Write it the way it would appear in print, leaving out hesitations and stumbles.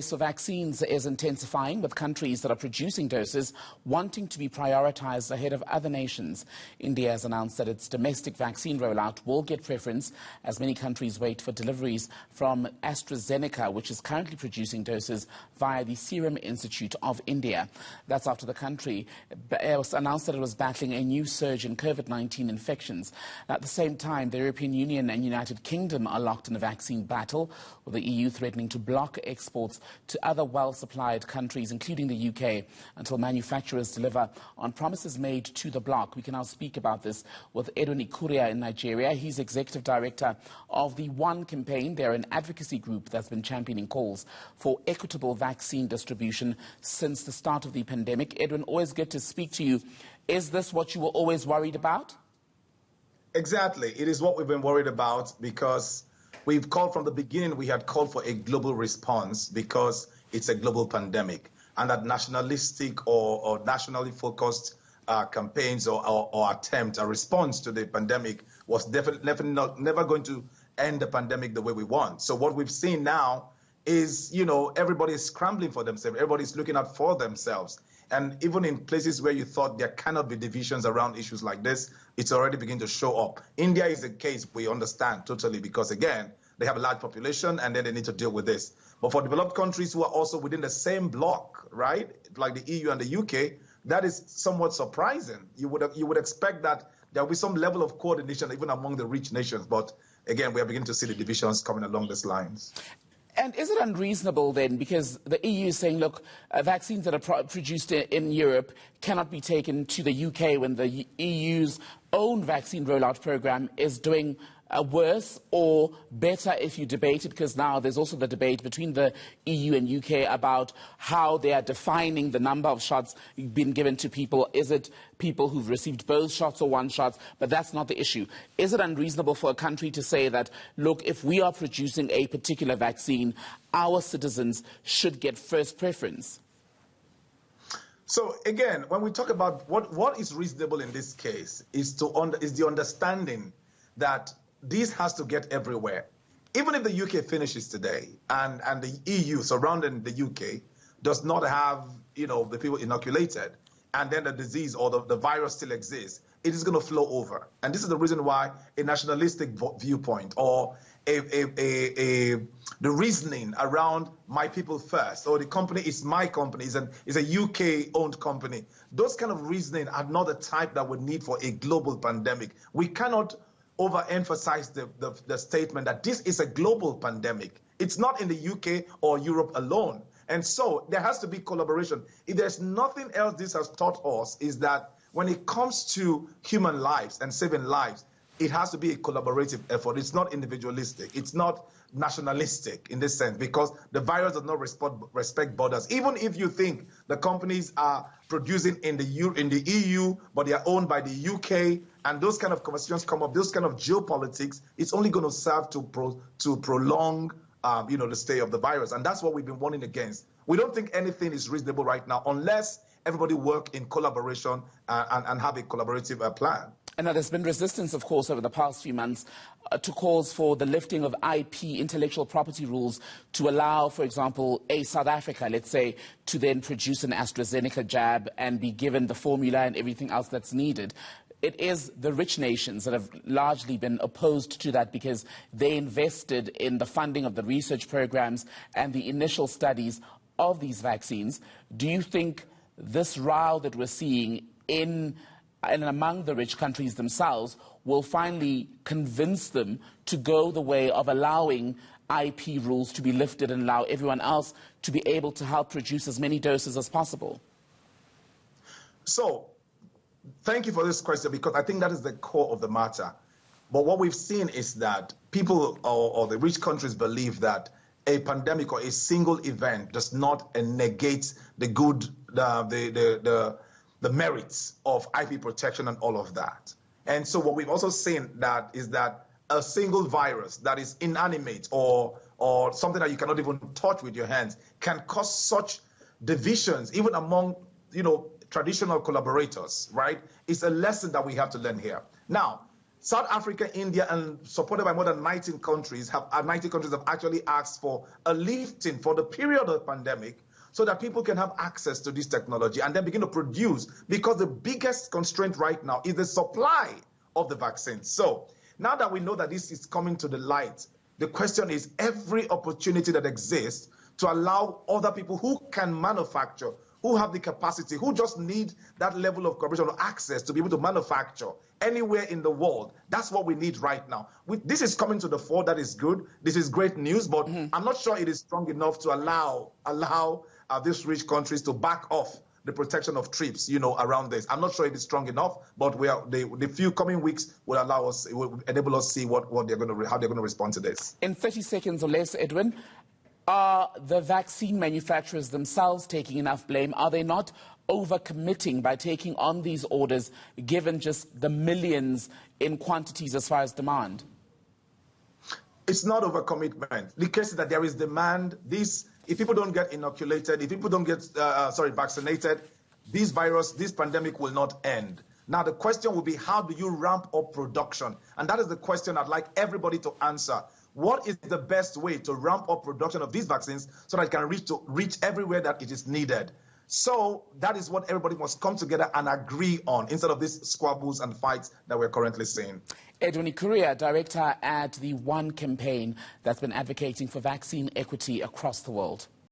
So vaccines is intensifying, with countries that are producing doses wanting to be prioritized ahead of other nations. India has announced that its domestic vaccine rollout will get preference as many countries wait for deliveries from Astrazeneca, which is currently producing doses via the Serum Institute of India. That's after the country announced that it was battling a new surge in COVID-19 infections. At the same time, the European Union and United Kingdom are locked in a vaccine battle, with the EU threatening to block exports to other well-supplied countries, including the UK, until manufacturers deliver on promises made to the bloc. We can now speak about this with Edwin Ikuria in Nigeria. He's executive director of the One campaign. They're an advocacy group that's been championing calls for equitable vaccine distribution since the start of the pandemic. Edwin, always good to speak to you. Is this what you were always worried about? Exactly. It is what we've been worried about because we've called from the beginning, we had called for a global response because it's a global pandemic, and that nationalistic or nationally focused campaigns or attempt, a response to the pandemic was definitely never going to end the pandemic the way we want. So what we've seen now is, everybody's scrambling for themselves. Everybody's looking out for themselves. And even in places where you thought there cannot be divisions around issues like this, it's already beginning to show up. India is a case we understand totally because, again, they have a large population and then they need to deal with this. But for developed countries who are also within the same bloc, right, like the EU and the UK, that is somewhat surprising. You would expect that there will be some level of coordination even among the rich nations. But again, we are beginning to see the divisions coming along these lines. And is it unreasonable then, because the EU is saying, look, vaccines that are produced in Europe cannot be taken to the UK when the EU's own vaccine rollout program is doing worse or better if you debate it, because now there's also the debate between the EU and UK about how they are defining the number of shots being given to people. Is it people who've received both shots or one shot? But that's not the issue. Is it unreasonable for a country to say that, look, if we are producing a particular vaccine, our citizens should get first preference? So again, when we talk about what is reasonable in this case is the understanding that this has to get everywhere. Even if the UK finishes today and the EU surrounding the UK does not have, the people inoculated, and then the disease or the virus still exists, it is going to flow over. And this is the reason why a nationalistic viewpoint or the reasoning around my people first, or the company is my company, is a UK-owned company, those kind of reasoning are not the type that we need for a global pandemic. We cannot overemphasize the statement that this is a global pandemic. It's not in the UK or Europe alone. And so there has to be collaboration. If there's nothing else this has taught us, is that when it comes to human lives and saving lives, it has to be a collaborative effort. It's not individualistic. It's not nationalistic in this sense, because the virus does not respect borders. Even if you think the companies are producing in the EU, but they are owned by the UK, and those kind of conversations come up, those kind of geopolitics, it's only going to serve to prolong the stay of the virus. And that's what we've been warning against. We don't think anything is reasonable right now unless everybody work in collaboration and have a collaborative plan. And now there's been resistance, of course, over the past few months to calls for the lifting of IP, intellectual property rules, to allow, for example, a South Africa, let's say, to then produce an AstraZeneca jab and be given the formula and everything else that's needed. It is the rich nations that have largely been opposed to that because they invested in the funding of the research programs and the initial studies of these vaccines. Do you think this row that we're seeing in and among the rich countries themselves will finally convince them to go the way of allowing IP rules to be lifted and allow everyone else to be able to help produce as many doses as possible? So, thank you for this question, because I think that is the core of the matter. But what we've seen is that people or the rich countries believe that a pandemic or a single event does not negate the good, the merits of IP protection and all of that. And so what we've also seen is that a single virus that is inanimate or something that you cannot even touch with your hands can cause such divisions, even among, traditional collaborators, right? It's a lesson that we have to learn here. Now, South Africa, India, and supported by more than 90 countries have actually asked for a lifting for the period of the pandemic so that people can have access to this technology and then begin to produce, because the biggest constraint right now is the supply of the vaccine. So now that we know that this is coming to the light, the question is every opportunity that exists to allow other people who can manufacture, who have the capacity, who just need that level of cooperation or access to be able to manufacture anywhere in the world. That's what we need right now. This is coming to the fore. That is good. This is great news, but I'm not sure it is strong enough to allow these rich countries to back off the protection of trips, around this. I'm not sure it is strong enough, but the few coming weeks will enable us to see how they're going to respond to this. In 30 seconds or less, Edwin, are the vaccine manufacturers themselves taking enough blame? Are they not overcommitting by taking on these orders, given just the millions in quantities as far as demand? It's not overcommitment. The case is that there is demand. If people don't get inoculated, if people don't get vaccinated, this pandemic will not end. Now, the question will be, how do you ramp up production? And that is the question I'd like everybody to answer. What is the best way to ramp up production of these vaccines so that it can reach everywhere that it is needed? So that is what everybody must come together and agree on, instead of these squabbles and fights that we're currently seeing. Edwin Ikuria, director at the One campaign that's been advocating for vaccine equity across the world.